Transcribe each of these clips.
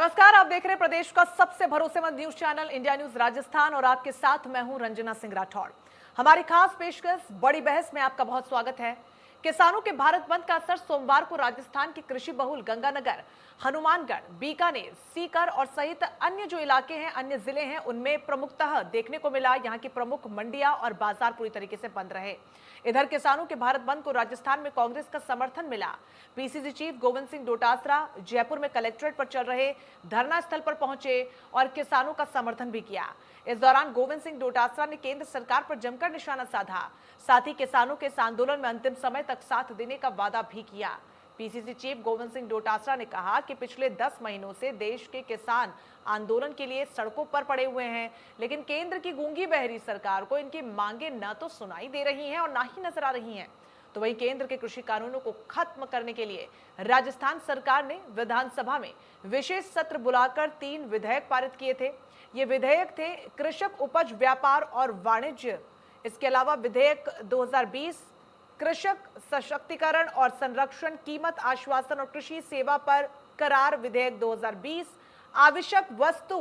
नमस्कार, आप देख रहे हैं प्रदेश का सबसे भरोसेमंद news channel India news Rajasthan और आपके साथ मैं हूं रंजना सिंह राठौड़। हमारी खास पेशकश बड़ी बहस में आपका बहुत स्वागत है। किसानों के भारत बंद का असर सोमवार को राजस्थान के कृषि बहुल गंगानगर, हनुमानगढ़, बीकानेर, सीकर और सहित अन्य जो इलाके हैं, अन्य जिले हैं, उनमें प्रमुखतः देखने को मिला। यहाँ की प्रमुख मंडियां और बाजार पूरी तरीके से बंद रहे। इधर किसानों के भारत बंद को राजस्थान में कांग्रेस का समर्थन मिला। पीसीसी चीफ गोविंद सिंह डोटासरा जयपुर में कलेक्ट्रेट पर चल रहे धरना स्थल पर पहुंचे और किसानों का समर्थन भी किया। इस दौरान गोविंद सिंह डोटासरा ने केंद्र सरकार पर जमकर निशाना साधा। साथ ही किसानों के इस आंदोलन में अंतिम समय तक साथ देने का वादा भी किया। पीसीसी चीफ गोविंद सिंह डोटासरा ने कहा कि पिछले 10 महीनों से देश के किसान आंदोलन के लिए सड़कों पर पड़े हुए हैं, लेकिन केंद्र की गूंगी बहरी सरकार को इनकी मांगे न तो सुनाई दे रही हैं और ना ही नजर आ रही हैं। तो वहीं केंद्र के कृषि कानूनों को खत्म करने के लिए राजस्थान सरकार ने विधानसभा में विशेष सत्र बुलाकर 3 विधेयक पारित किए थे। ये विधेयक थे कृषक उपज व्यापार और वाणिज्य, इसके अलावा विधेयक 2020 कृषक सशक्तिकरण और संरक्षण, कीमत आश्वासन और कृषि सेवा पर करार विधेयक 2020, आवश्यक वस्तु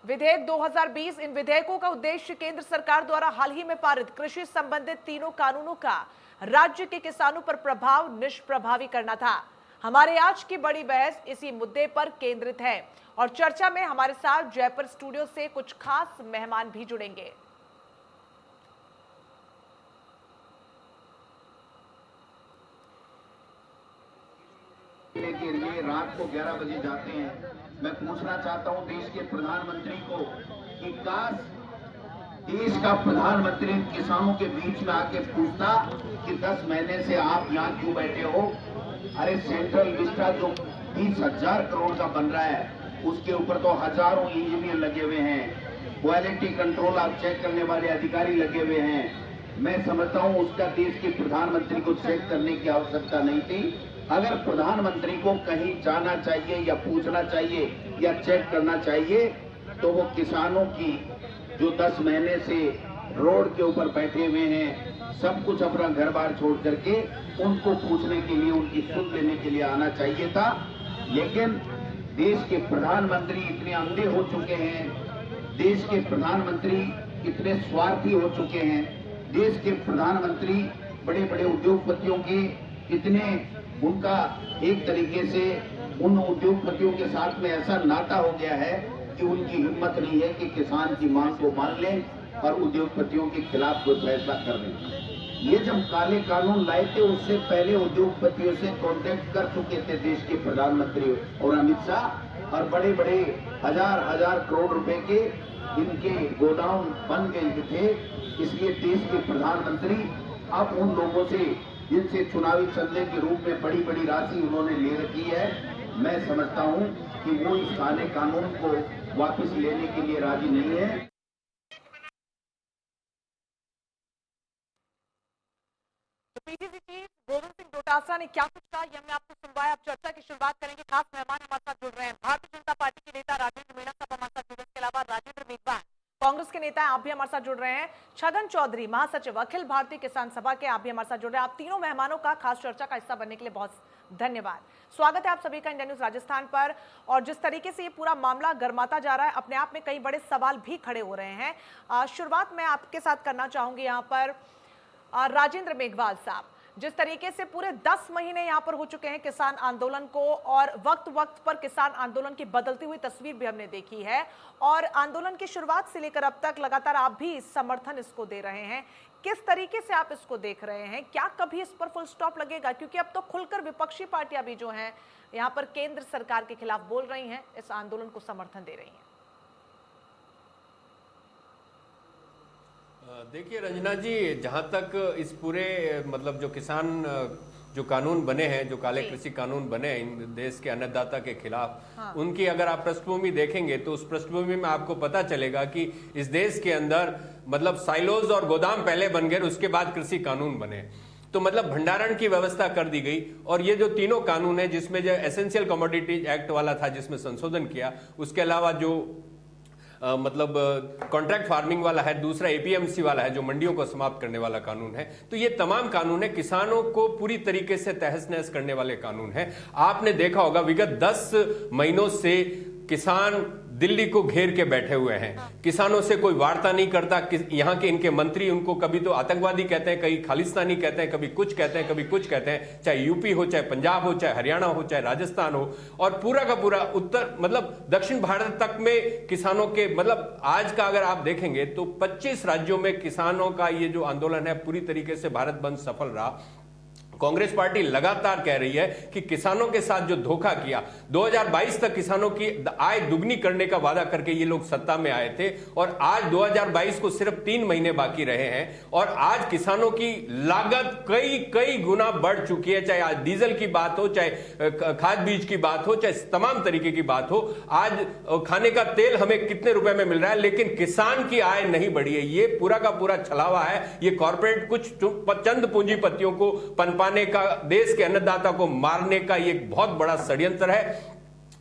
विधेयक 2020। इन विधेयकों का उद्देश्य केंद्र सरकार द्वारा हाल ही में पारित कृषि संबंधित तीनों कानूनों का राज्य के किसानों पर प्रभाव निष्प्रभावी करना था। हमारे आज की बड़ी बहस इसी मुद्दे पर केंद्रित है और चर्चा में हमारे साथ जयपुर स्टूडियो से कुछ खास मेहमान भी जुड़ेंगे। के लिए रात को 11 बजे जाते हैं। मैं पूछना चाहता हूं देश के प्रधानमंत्री को कि काश देश का प्रधानमंत्री किसानों के बीच में आके पूछता कि 10 महीने से आप यहाँ क्यों बैठे हो। अरे सेंट्रल विस्टा जो 20,000 करोड़ का बन रहा है, उसके ऊपर तो हजारों इंजीनियर लगे हुए हैं, क्वालिटी कंट्रोल आप चेक करने वाले अधिकारी लगे हुए हैं। मैं समझता हूं उसका देश के प्रधानमंत्री को चेक करने की आवश्यकता नहीं थी। अगर प्रधानमंत्री को कहीं जाना चाहिए या पूछना चाहिए या चेक करना चाहिए तो वो किसानों की जो 10 महीने से रोड के ऊपर बैठे हुए हैं, सब कुछ अपना घर बार छोड़ करके उनको पूछने के लिए, उनकी सुध लेने के लिए आना चाहिए था। लेकिन देश के प्रधानमंत्री इतने अंधे हो चुके हैं, देश के प्रधानमंत्री इतने स्वार्थी हो चुके हैं, देश के प्रधानमंत्री बड़े बड़े उद्योगपतियों के इतने, उनका एक तरीके से उन उद्योगपतियों के साथ में ऐसा नाता हो गया है कि उनकी हिम्मत नहीं है कि किसान की मांग को मान लें और उद्योगपतियों के खिलाफ कोई फैसला कर लें। ये जब काले कानून लाए थे उससे पहले उद्योगपतियों से कांटेक्ट कर चुके थे देश के प्रधानमंत्री और अमित शाह, और बड़े बड़े हजार करोड़ रुपए के इनके गोदाम बन गए थे। इसलिए देश के प्रधानमंत्री अब उन लोगों से जिनसे चुनावी चंदे के रूप में बड़ी बड़ी राशि उन्होंने ले रखी है, मैं समझता हूं कि वो इस काले कानून को वापस लेने के लिए राजी नहीं है। पीसीसी चीफ गोविंद सिंह डोटासरा ने क्या कुछ कहा, यह मैं आपको सुनवाया। आप चर्चा की शुरुआत करेंगे। खास मेहमान हमारे साथ जुड़ रहे हैं भारतीय जनता पार्टी के नेता राजेंद्र मीणा साहब हमारे साथ जुड़ रहे हैं। इसके अलावा राजेंद्र मेघवाल कांग्रेस के नेता हैं, आप भी हमारे साथ जुड़ रहे हैं। छगन चौधरी महासचिव अखिल भारतीय किसान सभा के, आप भी हमारे साथ जुड़ रहे हैं। आप तीनों मेहमानों का खास चर्चा का हिस्सा बनने के लिए बहुत धन्यवाद। स्वागत है आप सभी का इंडिया न्यूज राजस्थान पर। और जिस तरीके से ये पूरा मामला गर्माता जा रहा है, अपने आप में कई बड़े सवाल भी खड़े हो रहे हैं। शुरुआत मैं आपके साथ करना चाहूंगी यहाँ पर राजेंद्र मेघवाल साहब, जिस तरीके से पूरे 10 महीने यहाँ पर हो चुके हैं किसान आंदोलन को, और वक्त वक्त पर किसान आंदोलन की बदलती हुई तस्वीर भी हमने देखी है, और आंदोलन की शुरुआत से लेकर अब तक लगातार आप भी समर्थन इसको दे रहे हैं। किस तरीके से आप इसको देख रहे हैं? क्या कभी इस पर फुल स्टॉप लगेगा? क्योंकि अब तो खुलकर विपक्षी पार्टियां भी जो हैं यहाँ पर केंद्र सरकार के खिलाफ बोल रही हैं, इस आंदोलन को समर्थन दे रही हैं। देखिए रंजना जी, जहाँ तक इस पूरे मतलब जो किसान जो कानून बने हैं, जो काले कृषि कानून बने हैं इन देश के अन्नदाता के खिलाफ, हाँ। उनकी अगर आप पृष्ठभूमि देखेंगे तो उस पृष्ठभूमि में आपको पता चलेगा कि इस देश के अंदर मतलब साइलोज और गोदाम पहले बन गए, उसके बाद कृषि कानून बने। तो मतलब भंडारण की व्यवस्था कर दी गई। और ये जो तीनों कानून है, जिसमें जो एसेंशियल कमोडिटीज एक्ट वाला था जिसमें संशोधन किया, उसके अलावा जो मतलब कॉन्ट्रैक्ट फार्मिंग वाला है, दूसरा एपीएमसी वाला है जो मंडियों को समाप्त करने वाला कानून है। तो ये तमाम कानून है किसानों को पूरी तरीके से तहस नहस करने वाले कानून है। आपने देखा होगा विगत 10 महीनों से किसान दिल्ली को घेर के बैठे हुए हैं, किसानों से कोई वार्ता नहीं करता। यहाँ के इनके मंत्री उनको कभी तो आतंकवादी कहते हैं, कभी खालिस्तानी कहते हैं, कभी कुछ कहते हैं, कभी कुछ कहते हैं, चाहे यूपी हो, चाहे पंजाब हो, चाहे हरियाणा हो, चाहे राजस्थान हो, और पूरा का पूरा उत्तर मतलब दक्षिण भारत तक में किसानों के मतलब आज का अगर आप देखेंगे तो 25 राज्यों में किसानों का ये जो आंदोलन है पूरी तरीके से भारत बंद सफल रहा। कांग्रेस पार्टी लगातार कह रही है कि किसानों के साथ जो धोखा किया, 2022 तक किसानों की आय दुगनी करने का वादा करके ये लोग सत्ता में आए थे, और आज 2022 को सिर्फ 3 महीने बाकी रहे हैं और आज किसानों की लागत कई गुना बढ़ चुकी है। चाहे आज डीजल की बात हो, चाहे खाद बीज की बात हो, चाहे तमाम तरीके की बात हो, आज खाने का तेल हमें कितने रुपए में मिल रहा है, लेकिन किसान की आय नहीं बढ़ी है। ये पूरा का पूरा छलावा है। ये कॉर्पोरेट कुछ चंद पूंजीपतियों को पनपा का, देश के अन्नदाता को मारने का ये बहुत बड़ा षड्यंत्र है,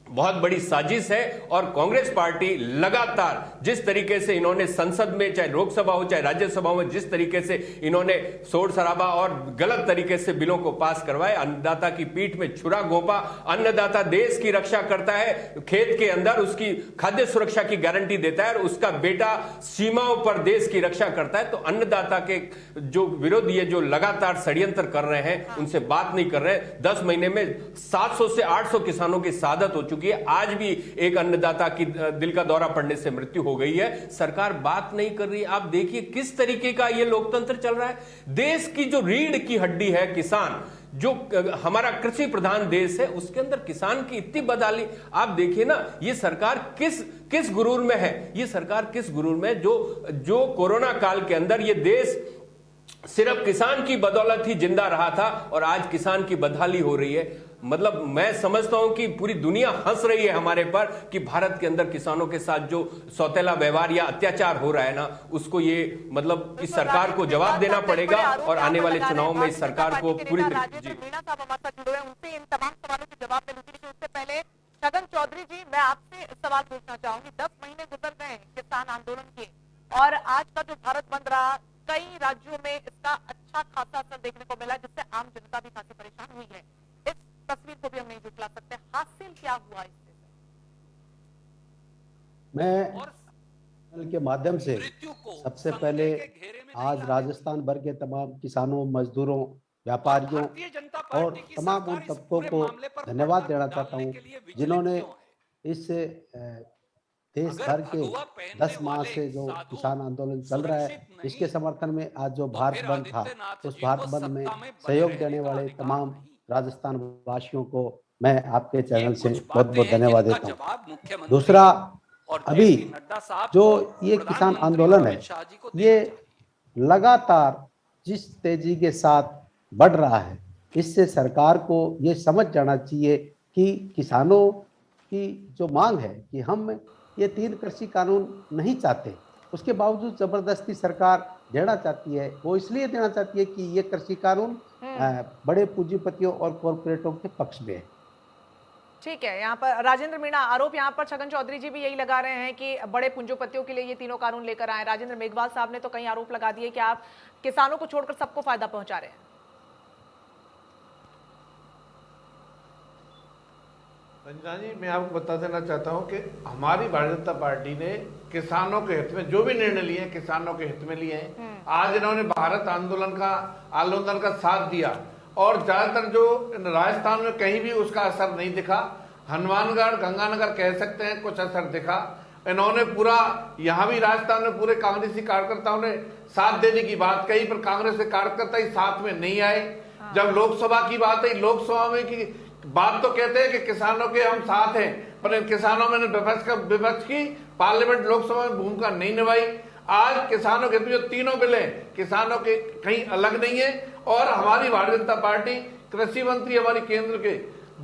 बहुत बड़ी साजिश है। और कांग्रेस पार्टी लगातार जिस तरीके से इन्होंने संसद में, चाहे लोकसभा हो चाहे राज्यसभा में, जिस तरीके से इन्होंने शोर शराबा और गलत तरीके से बिलों को पास करवाए, अन्नदाता की पीठ में छुरा घोंपा। अन्नदाता देश की रक्षा करता है, खेत के अंदर उसकी खाद्य सुरक्षा की गारंटी देता है और उसका बेटा सीमाओं पर देश की रक्षा करता है। तो अन्नदाता के जो विरोध ये जो लगातार षड्यंत्र कर रहे हैं उनसे बात नहीं कर रहे। 10 महीने में 700 से 800 किसानों की शहादत हो चुकी। आज भी एक अन्नदाता की दिल का दौरा पड़ने से मृत्यु हो गई है। सरकार बात नहीं कर रही। आप देखिए किस तरीके का ये लोकतंत्र चल रहा है। देश की जो रीढ़ की हड्डी है किसान, जो हमारा कृषि प्रधान देश है, उसके अंदर किसान की इतनी बदहाली। आप देखिए ना, ये सरकार किस गुरूर में है। ये सरकार किस गुरूर में, जो कोरोना काल के अंदर ये देश सिर्फ किसान की बदौलत ही जिंदा रहा था और आज किसान की बदहाली हो रही है। मतलब मैं समझता हूं कि पूरी दुनिया हंस रही है हमारे पर कि भारत के अंदर किसानों के साथ जो सौतेला व्यवहार या अत्याचार हो रहा है ना, उसको ये मतलब इस सरकार को जवाब देना पड़ेगा और आने वाले चुनाव में इस सरकार को पूरी तरीके। मीणा साहब हमारे साथ जुड़े हैं, उनसे इन तमाम सवालों के जवाब मिलूंगी। लेकिन उससे पहले छगन चौधरी जी, मैं आपसे सवाल पूछना चाहूंगी। 10 महीने गुजर गए किसान आंदोलन के और आज का जो भारत बंद रहा, कई राज्यों में इसका अच्छा खासा असर देखने को मिला, जिससे आम जनता भी काफी परेशान हुई है। इस तस्वीर को भी हम नहीं झुठला सकते। हासिल क्या हुआ इससे? मैं के माध्यम से सबसे पहले आज राजस्थान भर के तमाम किसानों, मजदूरों, व्यापारियों और तमाम उन तबकों को धन्यवाद देना चाहता हूं जिन्होंने इस देश भर के 10 माह से जो किसान आंदोलन चल रहा है, इसके समर्थन में आज जो भारत बंद था, उस भारत बंद में सहयोग देने वाले तमाम राजस्थान वासियों को मैं आपके चैनल से बहुत बहुत धन्यवाद देता हूँ। दूसरा, अभी जो ये किसान आंदोलन है, ये लगातार जिस तेजी के साथ बढ़ रहा है, इससे सरकार को ये समझ जाना चाहिए कि किसानों की जो मांग है कि हम ये 3 कृषि कानून नहीं चाहते, उसके बावजूद जबरदस्ती सरकार देना चाहती है। वो इसलिए देना चाहती है कि ये कृषि कानून बड़े पूंजीपतियों और कॉर्पोरेटों के पक्ष में है। ठीक है, यहाँ पर राजेंद्र मीणा, आरोप यहाँ पर छगन चौधरी जी भी यही लगा रहे हैं कि बड़े पूंजीपतियों के लिए ये तीनों कानून लेकर आए। राजेंद्र मेघवाल साहब ने तो कई आरोप लगा दिए कि आप किसानों को छोड़कर सबको फायदा पहुंचा रहे हैं। रंजना जी, मैं आपको बता देना चाहता हूं कि हमारी भारतीय जनता पार्टी ने किसानों के हित में जो भी निर्णय लिए हैं, किसानों के हित में लिए हैं। आज इन्होंने भारत आंदोलन का साथ दिया और ज्यादातर जो राजस्थान में कहीं भी उसका असर नहीं दिखा। हनुमानगढ़, गंगानगर कह सकते हैं कुछ असर दिखा। इन्होंने पूरा यहाँ भी राजस्थान में पूरे कांग्रेसी कार्यकर्ताओं ने साथ देने की बात कही, पर कांग्रेस के कार्यकर्ता ही साथ में नहीं आए। जब लोकसभा की बात आई, लोकसभा में की बात तो कहते हैं कि किसानों के हम साथ हैं, पर इन किसानों में विपक्ष की पार्लियामेंट लोकसभा में भूमिका नहीं निभाई। आज किसानों के जो तीनों बिल हैं, किसानों के कहीं अलग नहीं है। और हमारी भारतीय जनता पार्टी, कृषि मंत्री हमारी केंद्र के,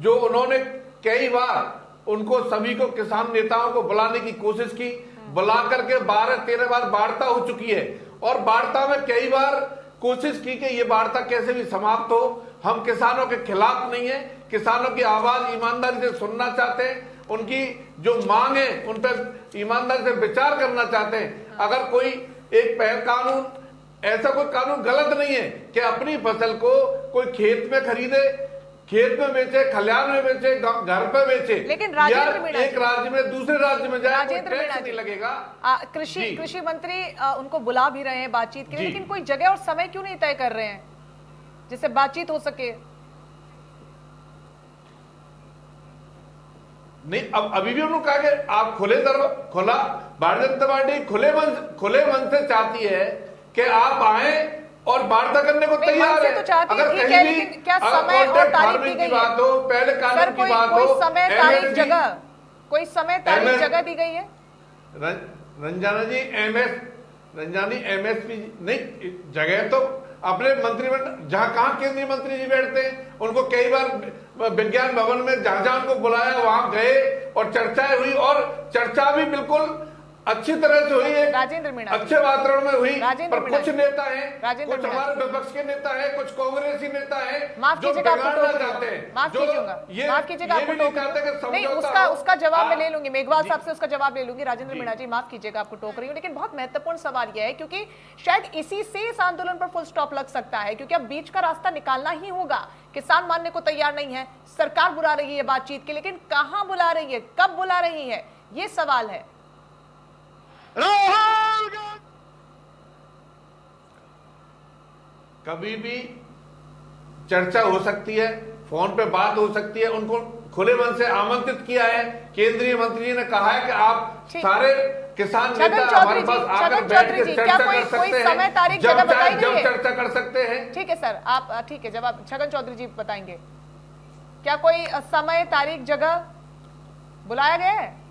जो उन्होंने कई बार उनको सभी को किसान नेताओं को बुलाने की कोशिश की, बुला करके 12-13 बार वार्ता हो चुकी है और वार्ता में कई बार कोशिश की कि ये वार्ता कैसे भी समाप्त हो। हम किसानों के खिलाफ नहीं है, किसानों की आवाज ईमानदारी से सुनना चाहते हैं उनकी जो मांग है उन पर ईमानदारी से विचार करना चाहते हैं। अगर कोई एक पहल कानून, ऐसा कोई कानून गलत नहीं है कि अपनी फसल को कोई खेत में खरीदे, खेत में बेचे, खलिहान में बेचे, घर पे बेचे, लेकिन राजेंद्र मीणा एक राज्य में दूसरे राज्य में जाए, राजेंद्र मीणा नहीं लगेगा। कृषि मंत्री उनको बुला भी रहे हैं बातचीत के लिए, लेकिन कोई जगह और समय क्यों नहीं तय कर रहे हैं जिससे बातचीत हो सके? नहीं, अब अभी भी उन्होंने कहा कि आप खुला भारतीय जनता पार्टी खुले मन से चाहती है कि आप आए और वार्ता करने को तैयार है। तो चाहती अगर ठीक कहीं है, भी लेकिन क्या समय और तारीख दी गई बात हो, पहले कानून की बात हो, कोई समय तारीख MSP जगह, कोई समय तारीख जगह दी गई है? रंजानी MSP नहीं, जगह तो अपने मंत्रिमंडल जहां कहां केंद्रीय मंत्री जी बैठते हैं, उनको कई बार विज्ञान भवन में जहां उनको बुलाया वहां गए और चर्चाएं हुई, और चर्चा भी बिल्कुल अच्छी तरह से हुई है, राजेंद्र मीणा अच्छे वातावरण में हुई। राजेंद्र पर मीणा कुछ नेता हैं, राजेंद्र कुछ मीणा हमारे विपक्ष के नेता हैं, कुछ कांग्रेसी नेता हैं, माफ जो कीजिएगा, आपको बिगाड़ना टोक चाहते रही हैं। हूं, माफ जो कीजिएगा, माफ कीजिएगा, आपको टोक नहीं, उसका जवाब मैं ले लूंगी, मेघवाल साहब से उसका जवाब ले लूंगी। राजेंद्र मीणा जी, माफ कीजिएगा, आपको टोक रही हूँ, लेकिन बहुत महत्वपूर्ण सवाल यह है, क्योंकि शायद इसी से इस आंदोलन पर फुल स्टॉप लग सकता है, क्योंकि अब बीच का रास्ता निकालना ही होगा। किसान मानने को तैयार नहीं है, सरकार बुला रही है बातचीत के, लेकिन कहां बुला रही है, कब बुला रही है, ये सवाल है। कभी भी चर्चा हो सकती है, फोन पे बात हो सकती है, उनको खुले मन से आमंत्रित किया है। केंद्रीय मंत्री जी ने कहा है कि आप सारे किसान नेता हमारे पास आकर बैठ के चर्चा कर सकते हैं, जब चर्चा कर सकते हैं। ठीक है सर, आप ठीक है, जवाब छगन चौधरी जी बताएंगे। क्या कोई समय तारीख जगह बुलाया गया है?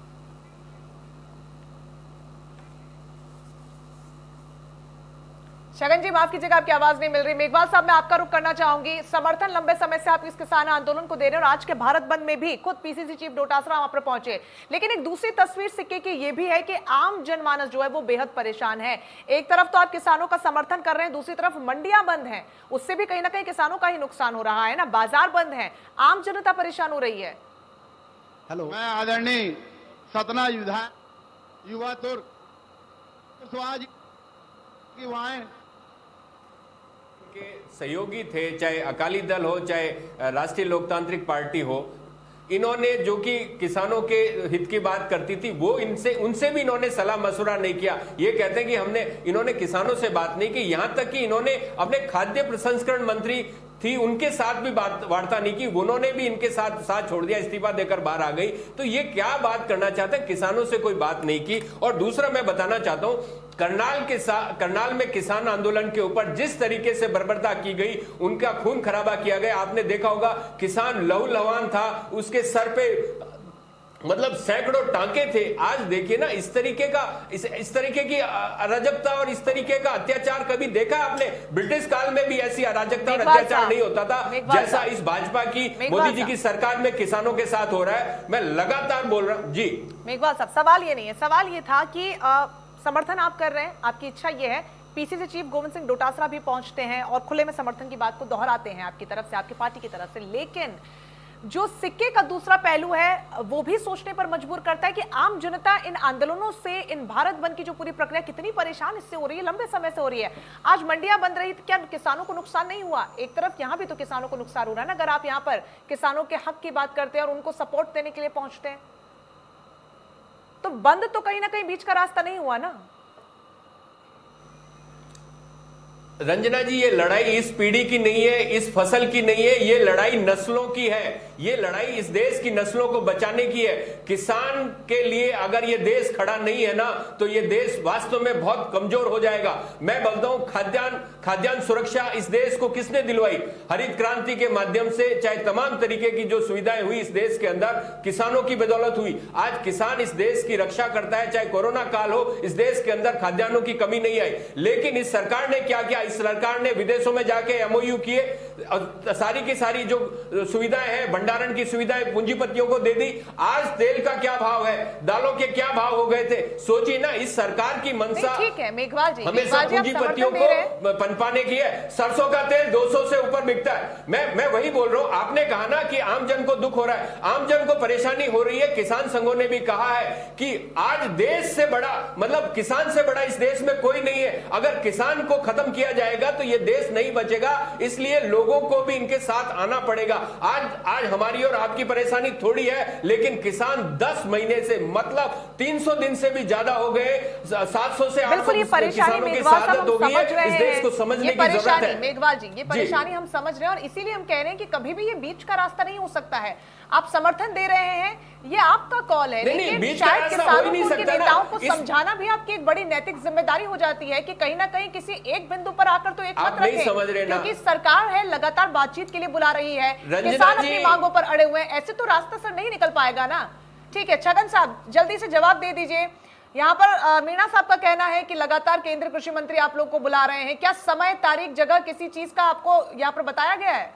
छगन जी माफ कीजिएगा, आपकी आवाज नहीं मिल रही। मेघवाल साहब, मैं आपका रुख करना चाहूंगी। समर्थन लंबे समय से आप इस किसान आंदोलन को दे रहे हैं और आज के भारत बंद में भी खुद पीसीसी चीफ डोटासरा वहां पर पहुंचे, लेकिन एक दूसरी तस्वीर सिक्के की यह भी है कि आम जनमानस जो है वो बेहद परेशान है। एक तरफ तो आप किसानों का समर्थन कर रहे हैं, दूसरी तरफ मंडियां बंद हैं, उससे भी कहीं ना कहीं किसानों का ही नुकसान हो रहा है ना, बाजार बंद है, आम जनता परेशान हो रही है। हेलो, मैं आदरणीय सतना युवा तुर्क की वहां के सहयोगी थे, चाहे अकाली दल हो, चाहे राष्ट्रीय लोकतांत्रिक पार्टी हो, इन्होंने जो कि किसानों के हित की बात करती थी, वो उनसे भी इन्होंने सलाह मशवरा नहीं किया। ये कहते हैं कि इन्होंने किसानों से बात नहीं की, यहां तक कि इन्होंने अपने खाद्य प्रसंस्करण मंत्री थी उनके साथ भी वार्ता नहीं की, उन्होंने भी इनके साथ छोड़ दिया, इस्तीफा देकर बाहर आ गई। तो ये क्या बात करना चाहते हैं, किसानों से कोई बात नहीं की। और दूसरा मैं बताना चाहता हूं, करनाल में किसान आंदोलन के ऊपर जिस तरीके से बर्बरता की गई, उनका खून खराबा किया गया, आपने देखा होगा, किसान लहूलुहान था, उसके सर पे मतलब सैकड़ों टांके थे। आज देखिए ना, इस तरीके की अराजकता और इस तरीके का अत्याचार कभी देखा आपने? ब्रिटिश काल में भी ऐसी अराजकता और अत्याचार नहीं होता था जैसा इस भाजपा की, मोदी जी की सरकार में किसानों के साथ हो रहा है। मैं लगातार बोल रहा हूं जी। मेघवाल साहब, सवाल ये नहीं है, सवाल ये था कि समर्थन आप कर रहे हैं, आपकी इच्छा ये है, पीसीसी चीफ गोविंद सिंह डोटासरा भी पहुंचते हैं और खुले में समर्थन की बात को दोहराते हैं आपकी तरफ से, आपकी पार्टी की तरफ से, लेकिन जो सिक्के का दूसरा पहलू है वो भी सोचने पर मजबूर करता है कि आम जनता इन आंदोलनों से, इन भारत बंद की जो पूरी प्रक्रिया कितनी परेशान इससे हो रही है, लंबे समय से हो रही है। आज मंडियां बंद रही, क्या किसानों को नुकसान नहीं हुआ? एक तरफ यहां भी तो किसानों को नुकसान हो रहा है ना, अगर आप यहां पर किसानों के हक की बात करते हैं और उनको सपोर्ट देने के लिए पहुंचते हैं, तो बंद तो कहीं ना कहीं बीच का रास्ता नहीं हुआ ना। रंजना जी, ये लड़ाई इस पीढ़ी की नहीं है, इस फसल की नहीं है, ये लड़ाई नस्लों की है। ये लड़ाई इस देश की नस्लों को बचाने की है। किसान के लिए अगर ये देश खड़ा नहीं है ना, तो ये देश वास्तव में बहुत कमजोर हो जाएगा। मैं बोलता हूं, खाद्यान्न सुरक्षा इस देश को किसने दिलवाई? हरित क्रांति के माध्यम से, चाहे तमाम तरीके की जो सुविधाएं हुई इस देश के अंदर, किसानों की बदौलत हुई। आज किसान इस देश की रक्षा करता है, चाहे कोरोना काल हो, इस देश के अंदर खाद्यान्नों की कमी नहीं आई। लेकिन इस सरकार ने क्या किया? इस सरकार ने विदेशों में जाके एमओयू किए, सारी की सारी जो सुविधाएं हैं, भंडारण की सुविधाएं पूंजीपतियों को दे दी। आज तेल का क्या भाव है, दालों के क्या भाव हो गए थे, सोचिए ना। इस सरकार की मंशा ठीक है मेघवाल जी, हमेशा पूंजीपतियों को पनपाने की है। सरसों का तेल 200 से ऊपर बिकता है। मैं वही बोल रहा हूं, आपने कहा ना कि आम जन को दुख हो रहा है, आम जन को परेशानी हो रही है। किसान संघों ने भी कहा है कि आज देश से बड़ा, मतलब किसान से बड़ा इस देश में कोई नहीं है। अगर किसान को खत्म किया जाएगा तो ये देश नहीं बचेगा, इसलिए लोगों को भी इनके साथ आना पड़ेगा। आज हमारी और आपकी परेशानी थोड़ी है, लेकिन किसान 10 महीने से, मतलब 300 दिन से भी ज्यादा हो गए, 700 से 800 किसानों की शहादत हो गई है। इस देश को समझने की जरूरत है। मेघवाल जी, ये परेशानी हम समझ रहे हैं और इसीलिए हम कह रहे हैं कि कभी भी ये बीच का रास्ता नहीं हो सकता है। आप समर्थन दे रहे हैं, ये आपका कॉल है, लेकिन शायद किसानों को, उनके नेताओं को समझाना भी आपकी एक बड़ी नैतिक जिम्मेदारी हो जाती है कि कहीं ना कहीं किसी एक बिंदु पर आकर तो एक मत रखें, क्योंकि सरकार है लगातार बातचीत के लिए बुला रही है, किसान अपनी मांगों पर अड़े हुए हैं, ऐसे तो रास्ता सर नहीं निकल पाएगा ना। ठीक है छगन साहब, जल्दी से जवाब दे दीजिए। यहाँ पर मीणा साहब का कहना है कि लगातार केंद्रीय कृषि मंत्री आप लोग को बुला रहे हैं, क्या समय, तारीख, जगह किसी चीज का आपको यहाँ पर बताया गया है?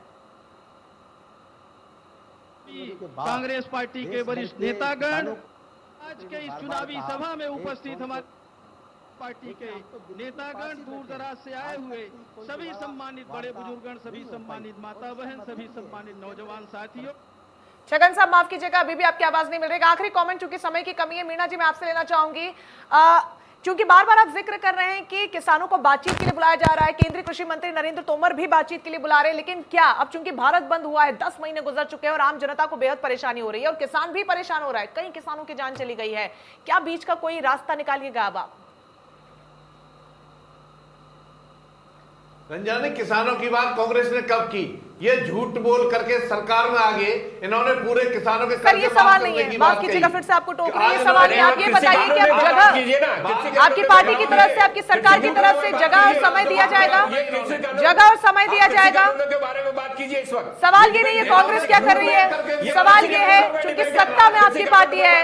कांग्रेस पार्टी के वरिष्ठ नेतागण आज के इस चुनावी सभा में उपस्थित हमारे पार्टी के नेतागण, दूर दराज से आए हुए सभी सम्मानित बड़े बुजुर्गण, सभी सम्मानित माता बहन, सभी सम्मानित नौजवान साथियों। छगन साहब माफ कीजिएगा, अभी भी आपकी आवाज नहीं मिल रही। आखिरी कमेंट, चूंकि समय की कमी है, मीणा जी मैं आपसे लेना चाहूंगी, क्योंकि बार बार आप जिक्र कर रहे हैं कि किसानों को बातचीत के लिए बुलाया जा रहा है, केंद्रीय कृषि मंत्री नरेंद्र तोमर भी बातचीत के लिए बुला रहे हैं, लेकिन क्या अब चूंकि भारत बंद हुआ है, 10 महीने गुजर चुके हैं और आम जनता को बेहद परेशानी हो रही है और किसान भी परेशान हो रहा है, कई किसानों की जान चली गई है, क्या बीच का कोई रास्ता निकालिएगा अब आप? रंजानी, किसानों की बात कांग्रेस ने कब की? ये झूठ बोल करके सरकार में आ गए, इन्होंने पूरे किसानों के सर ये सवाल नहीं है, माफ कीजिएगा फिर से आपको टोक रही है, सवाल है, आप ये बताइए कि अब जगह आपकी पार्टी की तरफ से, आपकी सरकार की तरफ से जगह और समय दिया जाएगा, जगह और समय दिया जाएगा? के बारे में बात कीजिए इस वक्त। सवाल ये नहीं है कांग्रेस क्या कर रही है, सवाल ये है क्योंकि सत्ता में आपकी पार्टी है,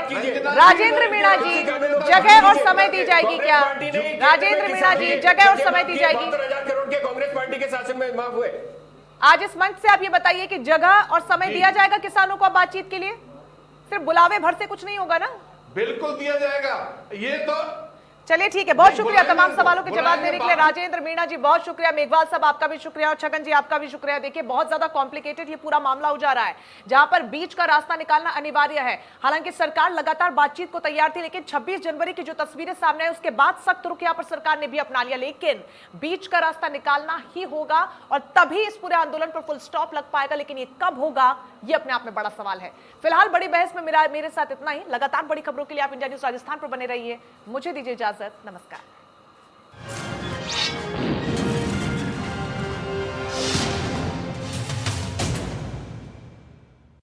राजेंद्र मीणा जी जगह और समय दी जाएगी क्या? राजेंद्र मीणा जी जगह और समय दी जाएगी? करोड़ के कांग्रेस पार्टी के शासन में माफ हुए। आज इस मंच से आप ये बताइए कि जगह और समय दिया जाएगा किसानों को बातचीत के लिए? सिर्फ बुलावे भर से कुछ नहीं होगा ना? बिल्कुल दिया जाएगा। ये तो चलिए ठीक है, बहुत शुक्रिया तमाम सवालों के जवाब देने के लिए राजेंद्र मीणा जी, बहुत शुक्रिया। मेघवाल साहब आपका भी शुक्रिया और छगन जी आपका भी शुक्रिया। देखिए बहुत ज्यादा कॉम्प्लिकेटेड ये पूरा मामला हो जा रहा है, जहां पर बीच का रास्ता निकालना अनिवार्य है। हालांकि सरकार लगातार बातचीत को तैयार थी, लेकिन 26 जनवरी की जो तस्वीरें सामने आई उसके बाद सख्त रुख यहाँ पर सरकार ने भी अपना लिया, लेकिन बीच का रास्ता निकालना ही होगा और तभी इस पूरे आंदोलन पर फुल स्टॉप लग पाएगा। लेकिन ये कब होगा, ये अपने आप में बड़ा सवाल है। फिलहाल बड़ी बहस में मेरे साथ इतना ही। लगातार बड़ी खबरों के लिए आप इंडिया न्यूज़ राजस्थान पर बने रहिए। मुझे दीजिए इजाजत, नमस्कार।